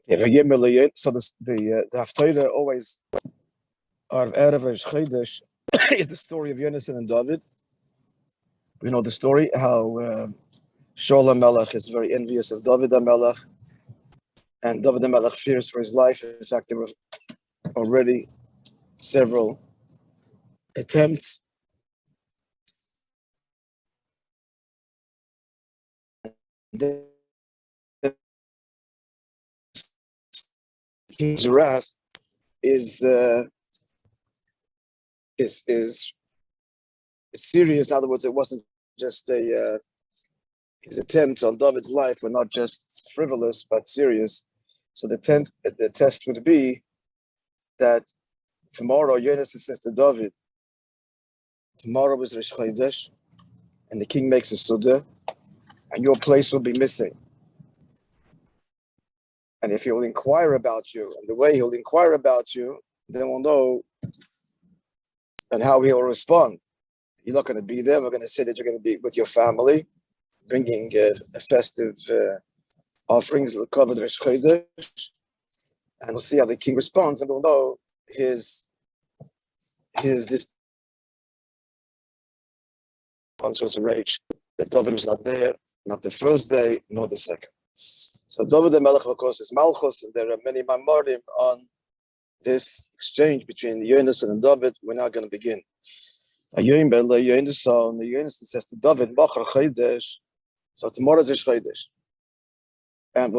Yeah, so the Haftarah always of Chodesh is the story of Yonatan and David. We know the story how Shaul HaMelech is very envious of David HaMelech, and David HaMelech fears for his life. In fact, there were already several attempts. His wrath is serious. In other words, it wasn't just his attempts on David's life were not just frivolous but serious. So the test would be that tomorrow Yonatan says to David, tomorrow is Rosh Chodesh, and the king makes a suda, and your place will be missing. And if he will inquire about you, and the way he'll inquire about you, then we'll know and how he'll respond. You're not going to be there. We're going to say that you're going to be with your family, bringing festive offerings, covered Rosh Chodesh, and we'll see how the king responds, and we'll know his response was a rage that David was not there, not the first day, nor the second. So David HaMelech, of course, is Malchus, and there are many Mamarim on this exchange between Yonatan and David. We're now going to begin. Yonatan says to David, Mochor Chodesh, so tomorrow is Chodesh, and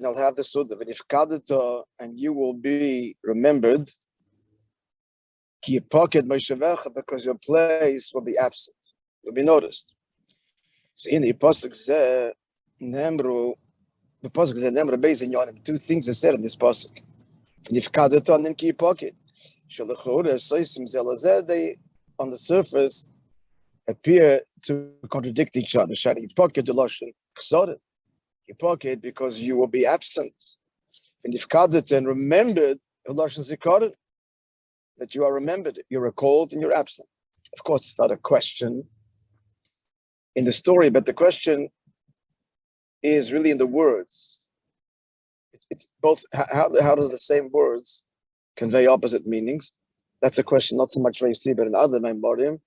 I'll have the Suda, and you will be remembered, because your place will be absent, will be noticed. So in the Pasuk Nemru, the pasuk says Nemru based in Yonim. Two things are said in this pasuk. Nifkadat and then ki pocket. They on the surface appear to contradict each other. Shani pocket the lashon chsodet. You pocket because you will be absent. And nifkadat and remembered the lashon zikaron, that you are remembered, you're recalled, and you're absent. Of course, it's not a question in the story, but the question is really in the words. It's both. How do the same words convey opposite meanings? That's a question not so much raised here, but in other Maimorim.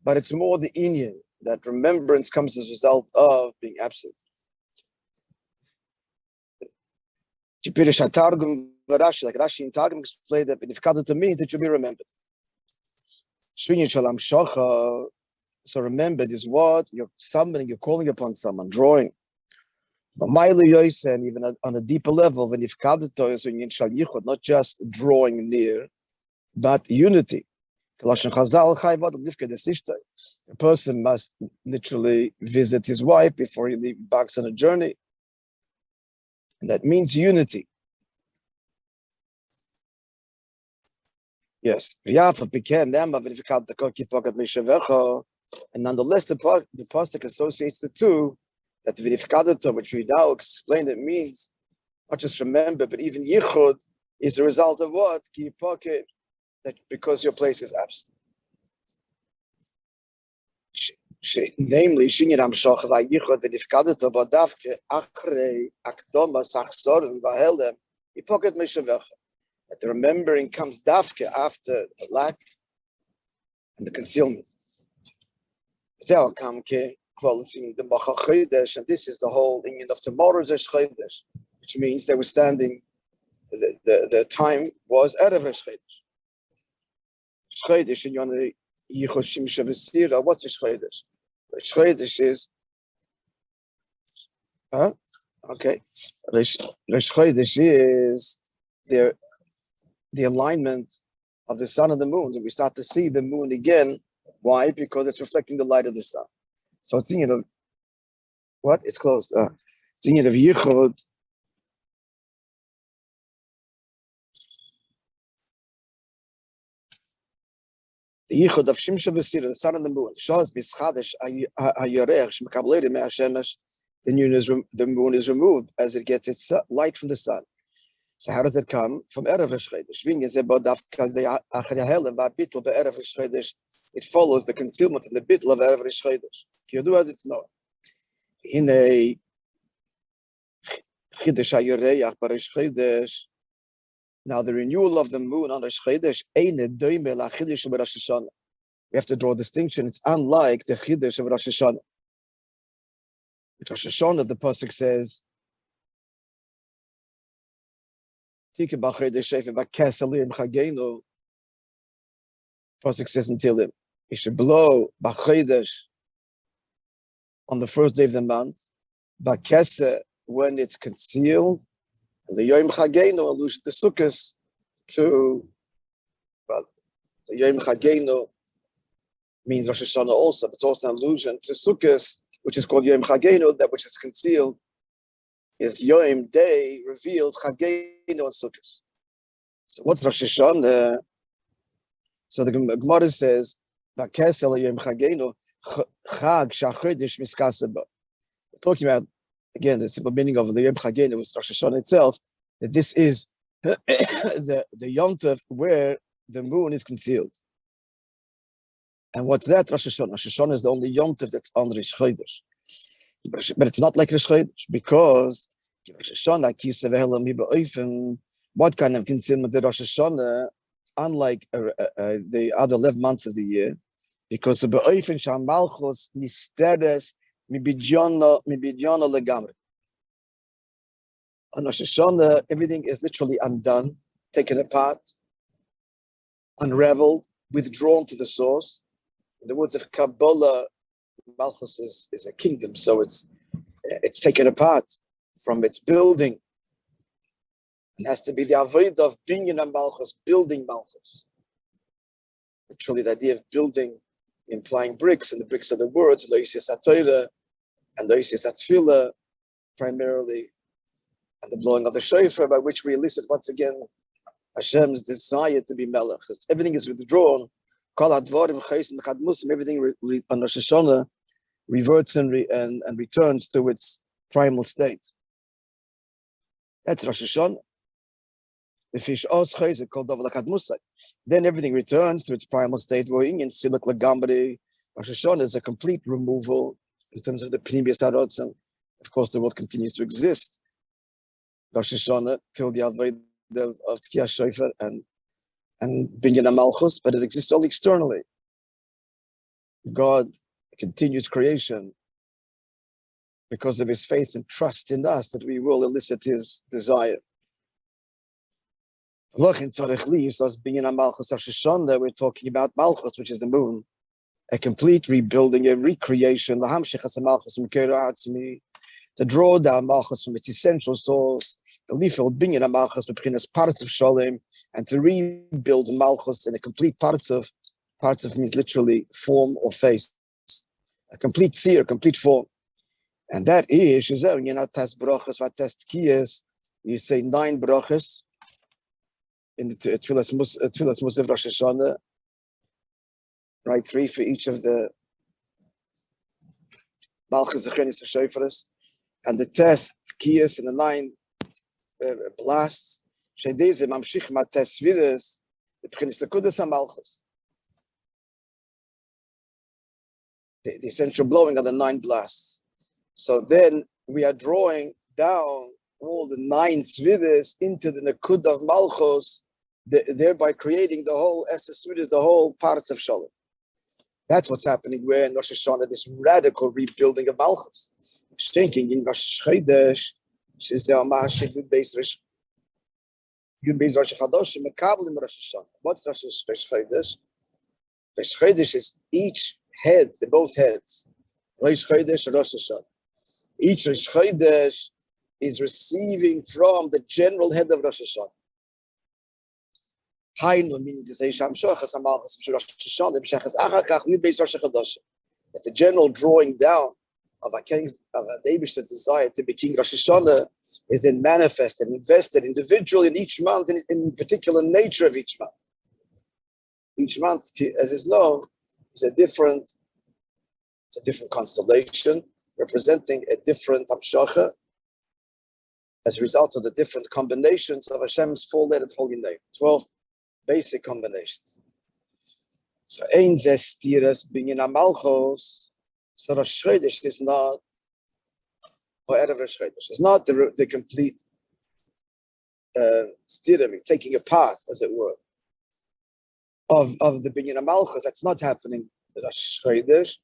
But it's more the inyan, that remembrance comes as a result of being absent. Like Rashi in Targum explained that if to mean that you'll be remembered. So remembered is what? You're summoning, you're calling upon someone, drawing. And even on a deeper level, when not just drawing near, but unity. The person must literally visit his wife before he embarks on a journey. And that means unity. Yes. And nonetheless, the pasuk associates the two, that v'nifkadata, which we now explained, it means not just remember, but even yichud is a result of what? Ki pocket, that because your place is absent. Namely, shinyan amshach v'yichud v'nifkadata b'davke achrei akdoma sachsorim v'helem ki pocket meshavecha. That the remembering comes dafke after the lack and the concealment. The Mochor Chodesh, and this is the whole thing of tomorrow's Chodesh, which means they were standing. The time was Erev-Chodesh. Chodesh in Yonah Yichoshim Shavasira. What's Chodesh? Chodesh is, okay. Chodesh is the alignment of the sun and the moon, and we start to see the moon again. Why? Because it's reflecting the light of the sun. So it's thinking of what? It's closed. It's thinking of Yichud. The Yichud of Shimsha B'Sira, the sun and the moon. Shows B'Schadesh Hayarech Shmekabledim Me'Hashemesh. The moon is removed as it gets its light from the sun. So how does it come? From Erev Chodesh. It follows the concealment and the bittul of Erev Chodesh. You do as it's known. In a Chodesh haYoreach b'Rosh Chodesh. Now the renewal of the moon on Rosh Chodesh ain't doime la Chodesh b'Rosh Hashanah. We have to draw a distinction. It's unlike the Chodesh of Rosh Hashanah. Rosh Hashanah, the pasuk says, pasuk says until him, you should blow b'chodesh on the first day of the month, b'kesa when it's concealed, and the yom chagenu allusion to Sukkot to, well, the yom chagenu means Rosh Hashanah also, but it's also an allusion to Sukkot, which is called Yom Chagenu, that which is concealed is Yom Day revealed Chagenu and Sukkot. So what's Rosh Hashanah? So the Gemara says, "Bakesel Yom Chagenu Chag Shachodesh Miskaseba." We're talking about again the simple meaning of the Yom Chagenu was Rosh Hashanah itself. That this is the Yom Tov where the moon is concealed. And what's that? Rosh Hashanah. Rosh Hashanah is the only Yom Tov that's on Rosh Chodesh. But it's not like Rosh Chodesh because Rosh Hashanah, what kind of concealment did Rosh Hashanah, unlike the other 11 months of the year, because of Be'ofen Shamalchos Nisteres Mibidjana Legamri. On Rosh Hashanah, everything is literally undone, taken apart, unraveled, withdrawn to the source. In the words of Kabbalah, Malchus is a kingdom, so it's taken apart from its building. It has to be the avodah of binyan and Malchus, building Malchus. Literally, the idea of building, implying bricks, and the bricks are the words, Loisis HaTorah and Loisis HaTfilah, primarily, and the blowing of the shofar, by which we elicit once again Hashem's desire to be Melech. Everything is withdrawn. Everything on Rosh Hashanah reverts and returns to its primal state. That's Rosh Hashanah. The fish called then everything returns to its primal state. Rosh Hashanah is a complete removal in terms of the Pnimius Harotz, and of course the world continues to exist. Rosh Hashanah till the Avodah of Tkiyah Shofar and Binyan Malchus, but it exists only externally. God continues creation because of his faith and trust in us that we will elicit his desire. We're talking about Malchus, which is the moon, a complete rebuilding, a recreation, to draw down Malchus from its essential source, the lifel binyan Malchus between parts of Shalom, and to rebuild Malchus in a complete parts of means literally form or face, a complete seer, complete form, and that is you say 9 brachas in the Tfilas Musaf Rosh Hashanah, right? 3 for each of the Malchus, Zechenis, and Shofaris, and the test Kiyas and the 9 blasts. Shedeze mamshich mates vidas the B'chinas Lekudas HaMalchus. The essential blowing of the 9 blasts. So then we are drawing down all the 9 Svidas into the Nekud of Malchus, thereby creating the whole Esther Svidas, the whole parts of Shalom. That's what's happening where in Rosh Hashanah, this radical rebuilding of Malchus. Thinking in Rosh Chodesh, what's Rosh Chodesh? Rosh Chodesh is each head, the both heads. Rosh Chodesh, Rosh Hashanah. Each Rosh Chodesh is receiving from the general head of Rosh Hashanah. Meaning to say, that the general drawing down of a David's desire to be king Rosh Hashanah is then manifested, invested individually in each month, in particular nature of each month. Each month, as is known, is a different constellation representing a different Hamshacha as a result of the different combinations of Hashem's 4-lettered holy name, 12 basic combinations. So ein zes tiras binyan malchos. So Rosh Chodesh is not or Erev Rosh Chodesh. It's not the complete steering, taking apart, as it were, of the Binyan Malchus. That's not happening in Rosh Chodesh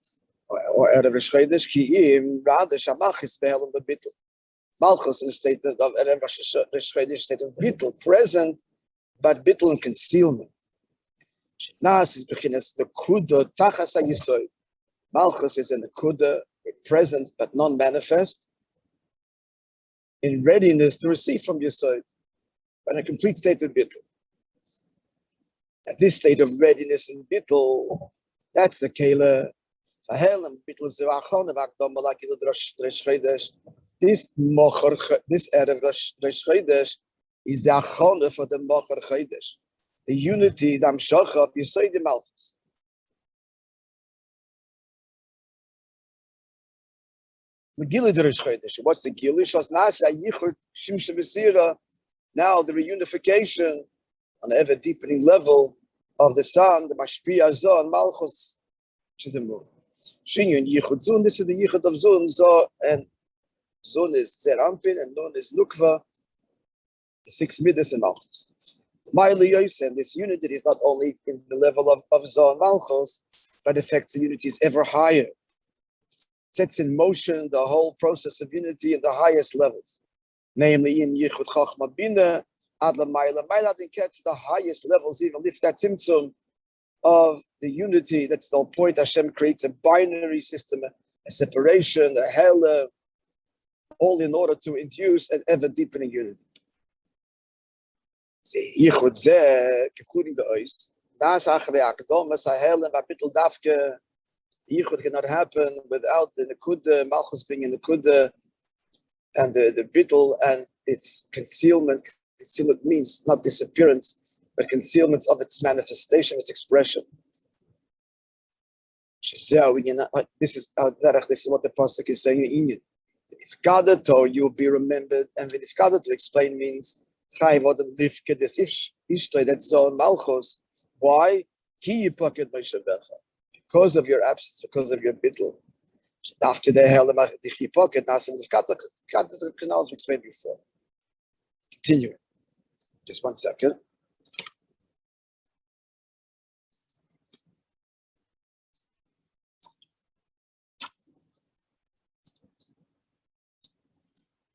or Erev Rosh Chodesh. Ki'im rather Shamachis Be'elam B'Bittul. Malchus in the state of Erev Rosh Chodesh, state of Bittul, present, but Bittul in concealment. Nas is beginnes the Kuda Tachas HaYisod. Malchus is in the Kuda, present but non-manifest, in readiness to receive from Yisod, in a complete state of Bittul. At this state of readiness in Bittul, that's the Kela. This Mochor, this Erev Rosh Chodesh is the Achona for the Mochor Chodesh, the unity, the Amshocha of Yisod Malchus. The Gilui Rosh Chodesh. What's the Gilui? Shos Nasa Yichud Shimsha B'Sira. Now the reunification on an ever deepening level of the sun, the Mashpia Zon Malchus, which is the moon. Shinyun Yichud Zun. This is the Yichud of Zun. So and Zun is Zerampin and Nun is Nukva. The 6 midas in Malchus. And this unity is not only in the level of Zon Malchus, but affects the unities ever higher. Sets in motion the whole process of unity in the highest levels, namely in Yichud Chachma Bina, Adla Maila. Maila gets the highest levels, even lift that symptom of the unity. That's the whole point. Hashem creates a binary system, a separation, a hell, all in order to induce an ever deepening unity. See, Yichud Zeh, including the Ois, Das Achre Akdomas, Ahelem, Apitel Dafke. Yichud cannot happen without the Nekuda, Malchus being in the Nekuda, and the Bittul and its concealment. Concealment means not disappearance, but concealment of its manifestation, its expression. This is what the pasuk is saying in Inyan. If Gadato, you'll be remembered, and if Gadato to explain means Chai Vodem Lifke des Ishtay, that's Zon Malchus. Why? Ki Yipaket Meishabecha. Because of your absence, because of your bittul. After the hell, the chipoket, nasim the canals we explained before. Continue. Just 1 second.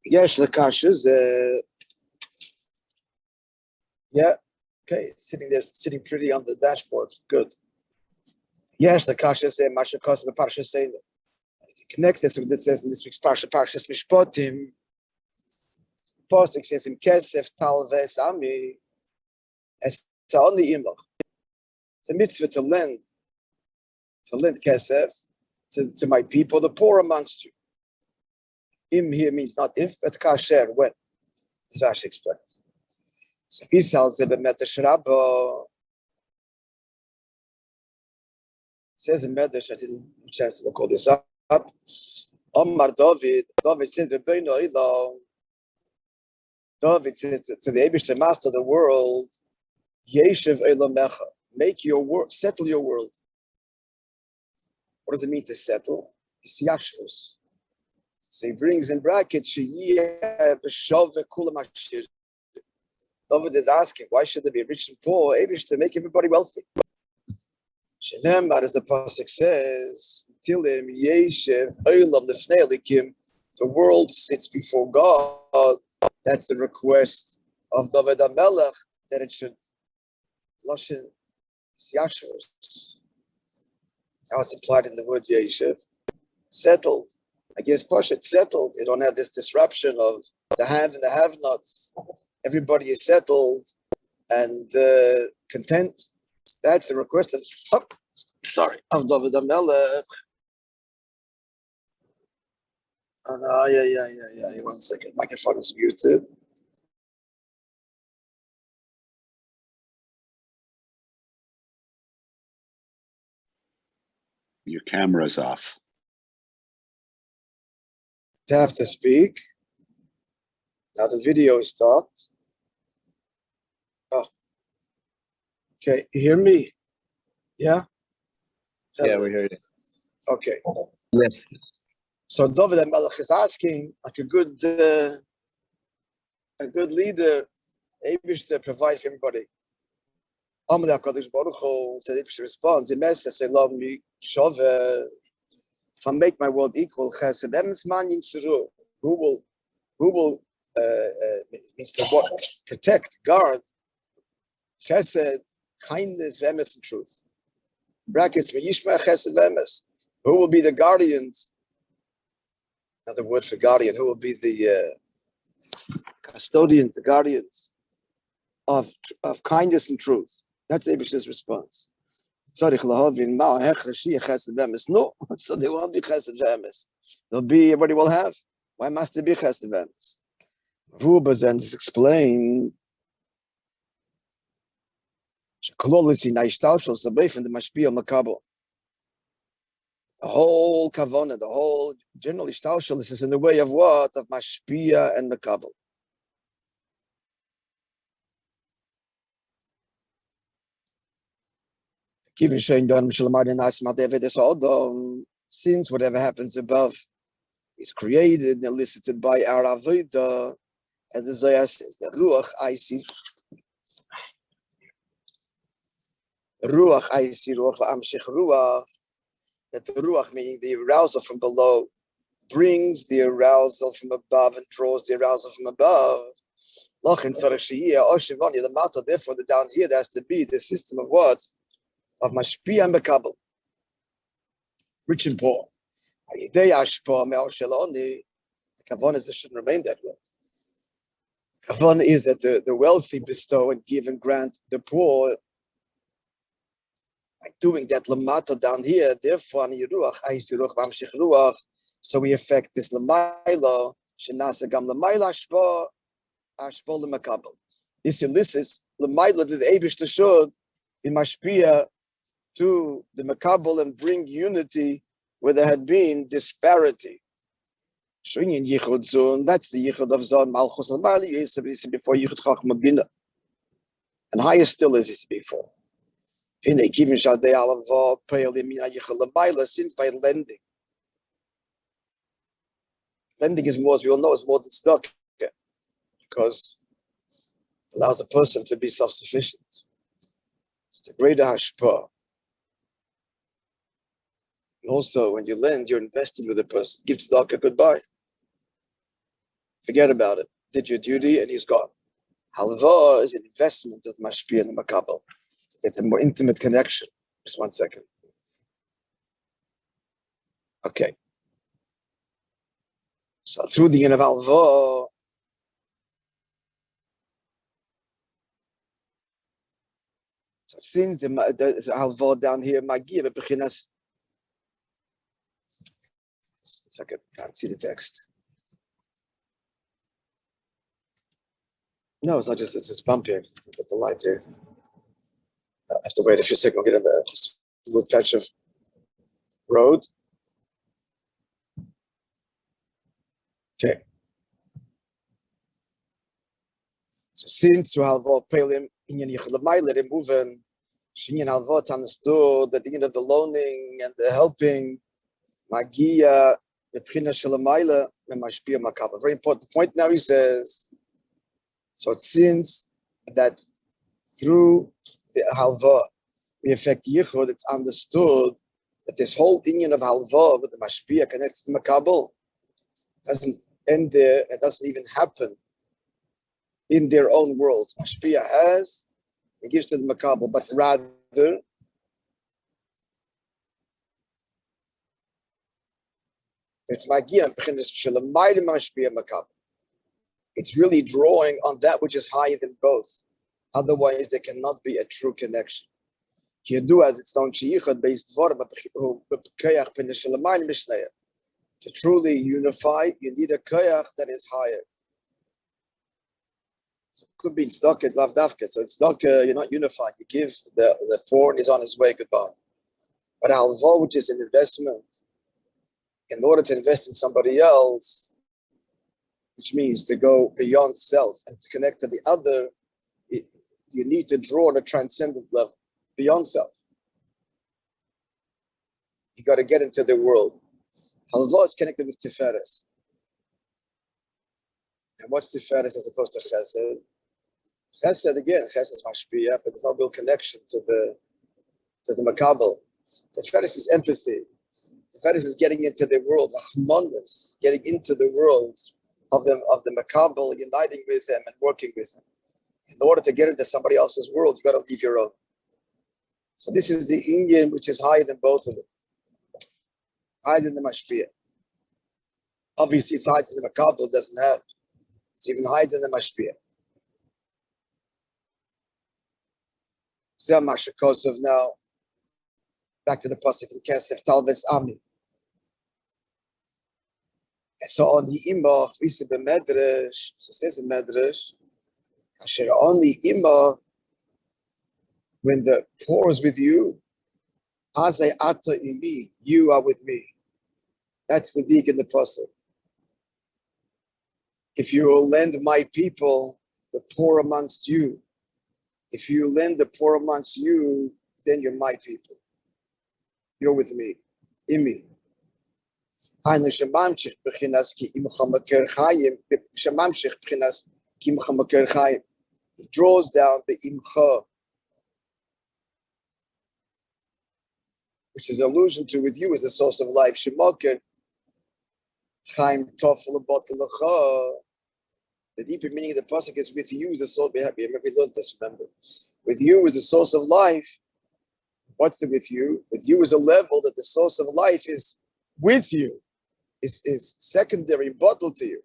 Yes, the kashas. Yeah. Okay. Sitting pretty on the dashboard. Good. Yes, the kasha say Mashakos the Parsha say connect this with it says in this week's Parshas Mishpatim. Pasuk says in Kesef Talves Ami as only imach. It's a mitzvah to lend Kesef to my people, the poor amongst you. Im here means not if, but kasher when. As Rashi explains. So he sells it at the Shrabbo. Says in Medrash, I didn't have a chance to look all this up. Omar David says, David says to the Eibishter Master of the world, Yeshiv Elamecha, make your world, settle your world. What does it mean to settle? It's Yashvus. So he brings in brackets, David is asking, why should there be rich and poor? Eibishter, make everybody wealthy. Shenemar, as the pasuk says, Tilim Yeshiv Olam Lefnei Elikim, the world sits before God. That's the request of David HaMelech, that it should Lashon Yashvus. How it's implied in the word Yeshiv, settled. I guess Pashat settled. You don't have this disruption of the have and the have-nots. Everybody is settled and content. That's the request of David HaMelech. Yeah. 1 second. Microphone is muted. Your camera's off. To have to speak. Now the video is stopped. Oh. Okay, you hear me? Yeah? Yeah, we hear you. Okay. Yes. So David HaMelech is asking, like a good leader, able to provide for everybody. Amalei HaKadosh Baruch Hu said, if she responds, say, love me, shove. If I make my world equal, chesed, who will means to what? Protect, guard, chesed, kindness, emes, and truth. Brackets, v'yishma chesed v'emes. Who will be the guardians? Another word for guardian. Who will be the custodians, the guardians of kindness and truth? That's Abish's response. No, so they won't be chesed v'emes. They'll be, everybody will have. Why must there be chesed v'emes? Ruba then is explained. The whole kavana, the whole general ishtalshalis is in the way of what? Of mashpia and makabel. Since whatever happens above is created and elicited by our avodah, as the Zohar says, the ruach v'amshich ruach, that the ruach, meaning the arousal from below, brings the arousal from above and draws the arousal from above. Therefore, the down here there has to be the system of what? Of mashpia and makabel, rich and poor. The kavanah is it shouldn't remain that way. Kavanah is that the wealthy bestow and give and grant the poor. By doing that lamata down here, therefore, so we affect this lamaila, shenasagam lamaila ashpo lemakabel. This elicits lamaila to the Eibush to should be mashpia to the makabel and bring unity where there had been disparity. That's the yichud of zon malchus al-mali before yichud chachma bina, and higher still is before. Since by lending is more, as we all know, is more than stock, because it allows a person to be self-sufficient. It's a greater hashpah. And also, when you lend, you're investing with a person. Give tzedakah goodbye. Forget about it. Did your duty, and he's gone. Halva is an investment of mashpia and makabel. It's a more intimate connection. Just 1 second. Okay. So through the yin of halva, so since the halva down here, magia bechinas. 1 second, can't see the text. No, it's not just, it's just bumpy. Get the light here. I have to wait a few seconds. We'll get in the smooth patch of road. Okay. So since through halva pelim inyan yichlamai let him move in, shinyan halva it's understood that the end of the loaning and the helping magia the pchina shalamayla and mashpia makabel. Very important point. Now he says. So it seems that through the halva, we affect yichud. It's understood that this whole union of halva with the mashpia connects to makabel doesn't end there. It doesn't even happen in their own world. Mashpia has, it gives to the makabel, but rather it's magia and p'chinas shelamayim mashpia makabel. It's really drawing on that which is higher than both. Otherwise, there cannot be a true connection. To truly unify, you need a koyach that is higher. So it could be in tzedakah, lav dafka. So in tzedakah, you're not unified. You give the poor and he's on his way, goodbye. But halva, which is an investment, in order to invest in somebody else, which means to go beyond self and to connect to the other, you need to draw on a transcendent level, beyond self. You got to get into the world. Halva is connected with Tiferes. And what's Tiferes as opposed to Chesed? Chesed, again, Chesed is Mashpiyah, but there's no real connection to the Makabel. Tiferes is empathy. Tiferes is getting into the world, Rahmanas, getting into the world of the Makabel, uniting with them and working with them. In order to get into somebody else's world, you got to leave your own. So this is the Indian which is higher than both of them. Higher than the Mashpiyah. Obviously, it's higher than the Makabel, it doesn't have. It's even higher than the Mashpiyah. Zeh Mashakosov now. Back to the pasuk in Kesef Talves Ami. So on the imach, we see the medrash. So says the medrash. Asher on the imach, when the poor is with you, Azay ata imi, you are with me. That's the dig in the pasuk. If you will lend my people, the poor amongst you. If you lend the poor amongst you, then you're my people. You're with me. Imi. It draws down the imcha, which is allusion to with you as the source of life. The deeper meaning of the pasuk is with you is the source. We learned this, remember. With you is the source of life. What's the with you? With you is a level that the source of life is with you, is secondary, bottled to you.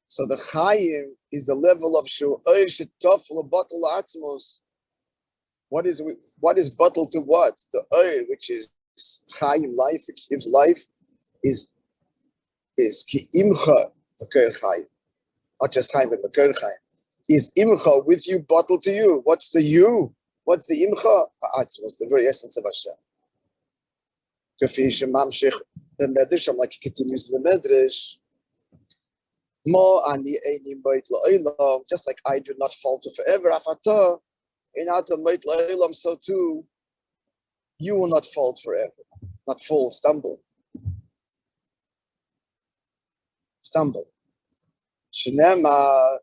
So the chayim is the level of shu'oir shetofel bottle atzmos. What is bottled to what? The oil, which is chayim, life, which gives life, is ki imcha v'ker chayim, not just chayim but v'ker chayim. Is imcha with you, bottled to you? What's the you? What's the imcha? Ha'atzmos, the very essence of Hashem. Kafi shemamshich the medrash, like he continues in the medrash. Mo ani eini moit la'olam, just like I do not falter forever. Afata inata moit la'olam, so too you will not fault forever, not fall, stumble. Shnema,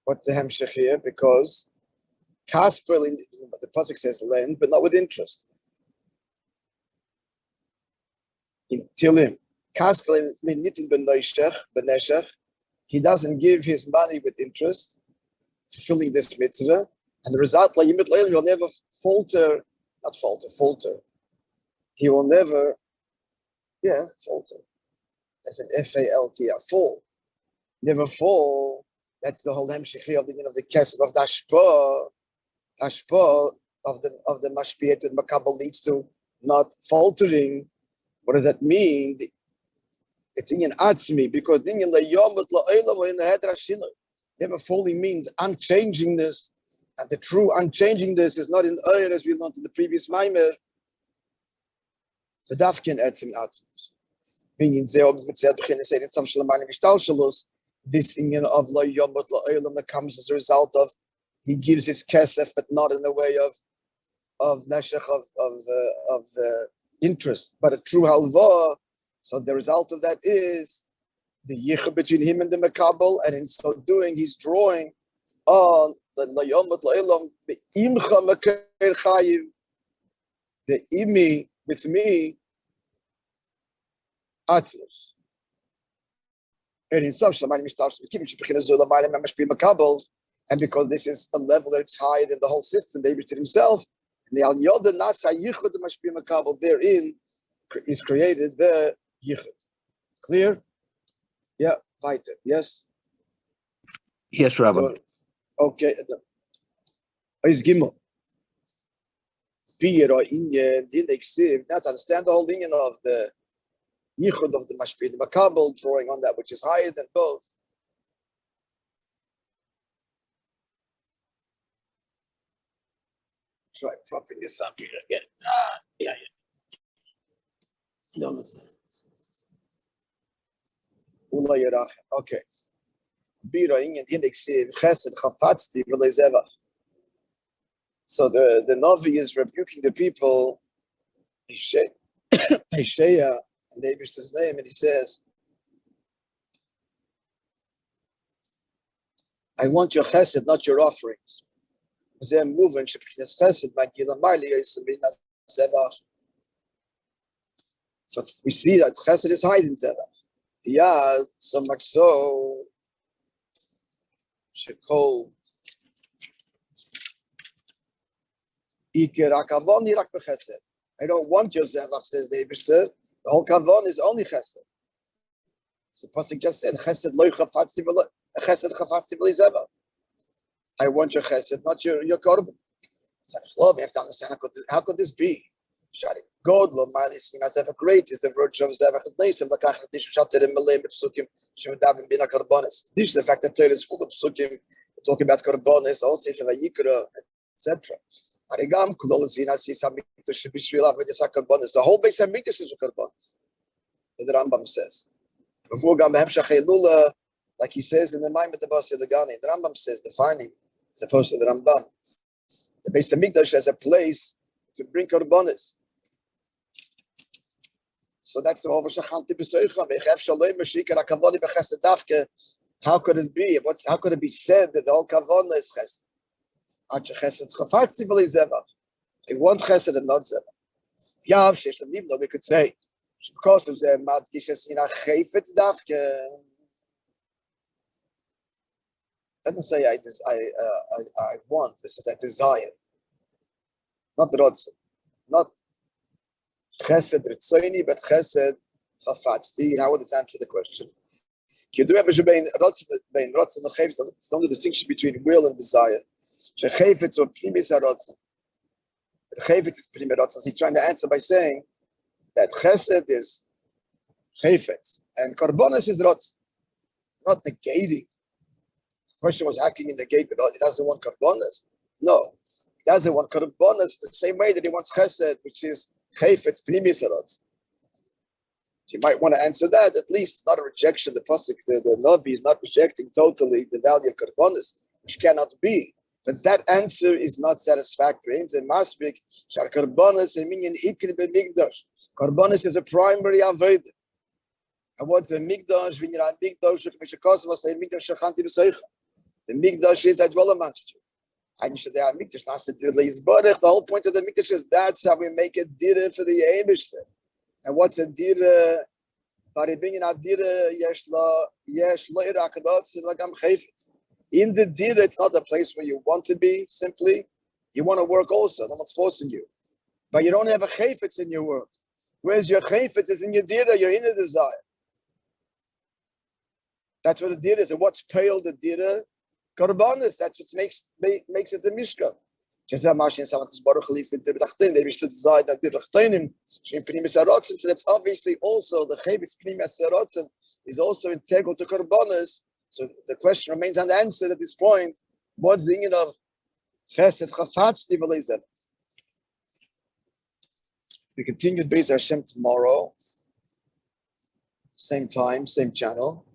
what's the hemshech here? Because Kasper, the pasuk says lend, but not with interest. In Tilim, Kasper nitin beneshech, he doesn't give his money with interest, fulfilling this mitzvah, and the result, he'll never falter. He will never, falter. That's an F-A-L-T-R, fall. Never fall. That's the whole hemshech of the kesef of the ashpa of the mashpiyat and makabel leads to not faltering. What does that mean? It's in atzmi, because never falling means unchangingness, and the true unchangingness is not in oil, as we learned in the previous maamer. The dafkin atzmi atzmos. This inyan of la yomot la olam comes as a result of he gives his kesef, but not in a way of neshech of interest, but a true halva. So the result of that is the yichud between him and the makabel, and in so doing, he's drawing on the la yomot la olam, the imcha makir chayiv, the imi with me. Atzmos. And because this is a level that it's higher than the whole system, David to himself, therein is created the yichud. Clear? Yeah, weiter. Yes? Yes, Rabbi. Okay. Is Gimel. Fear or Indian, not to understand the whole union of the yichud of the mashpid, the makabel, drawing on that which is higher than both. Try propping this up here again. Okay. So the Navi is rebuking the people. Isaiah, and David his name, and he says, I want your chesed, not your offerings. So we see that chesed is hiding zevach. Yeah, so much so, shekol iker hakavon rak bechesed. I don't want your zevach, says the Eibishter. The whole kavon is only chesed. So the pasuk just said, chesed lo chafatzti v'lo chesed chafatzti v'lo zevach. I want your chesed, not your korban. So we have to understand how could this be? God, lo malis min zevach great is the virtue of zevach nesim lakach dish shater in malay psukim shemedavim bin karbonis. This is the fact that Torah is full of psukim talking about karbonis, also in Vayikra, etc. Arigam kulol zina si samikdash should be shvila with the karbonis. The whole base of mikdash is karbonis. The Rambam says. Like he says in the Maimon the Basi Lagani, the Rambam says defining as opposed to the Ramban. The base of mikdash as a place to bring karbonis. So that's the overshachanti b'soicha. V'echef shalom mashikar hakavoni b'chesed dafke. How could it be? How could it be said that the whole kavona is chesed? Acha chesed chafatzti v'li zevach. They want chesed and not zevach. Yav shesh l'mivlo, we could say because of the madgishes ina chayfetz dafke. Doesn't say I want. This is I desire. Not rotze. Not chesed ritzoni, but chesed chafatzti. How would this answer the question? You do have a bein rotze and chayfetz. It's not the distinction between will and desire. Chayfetz or primis rotze. The chayfetz is primis rotze. He's trying to answer by saying that chesed is chayfetz and karbonis is rotze. Not negating. The question was, how can you negate it? He doesn't want karbonis. No. He doesn't want karbonis the same way that he wants chesed, which is chayfetz primis rotze. So you might want to answer that, at least not a rejection. The pasuk, the Navi is not rejecting totally the value of karbonis, which cannot be. But that answer is not satisfactory. Karbonis is a primary avodah. And what's the mikdash? The mikdash is I dwell amongst you. The whole point of the mikdash is that's how we make a dira for the Eibishter. And what's a dira? In the dira, it's not a place where you want to be, simply. You want to work also. No one's forcing you. But you don't have a chayfetz in your work. Whereas your chayfetz is in your dira, your inner desire. That's what the dira is. And what's pale the dira? Karbonis. That's what makes it the mishkan. So that's obviously also the chayfetz primis harotzen is also integral to karbonis. So the question remains unanswered at this point. What's the meaning of chesed chafatzti v'lo zevach? We continue Beis Hashem tomorrow. Same time, same channel.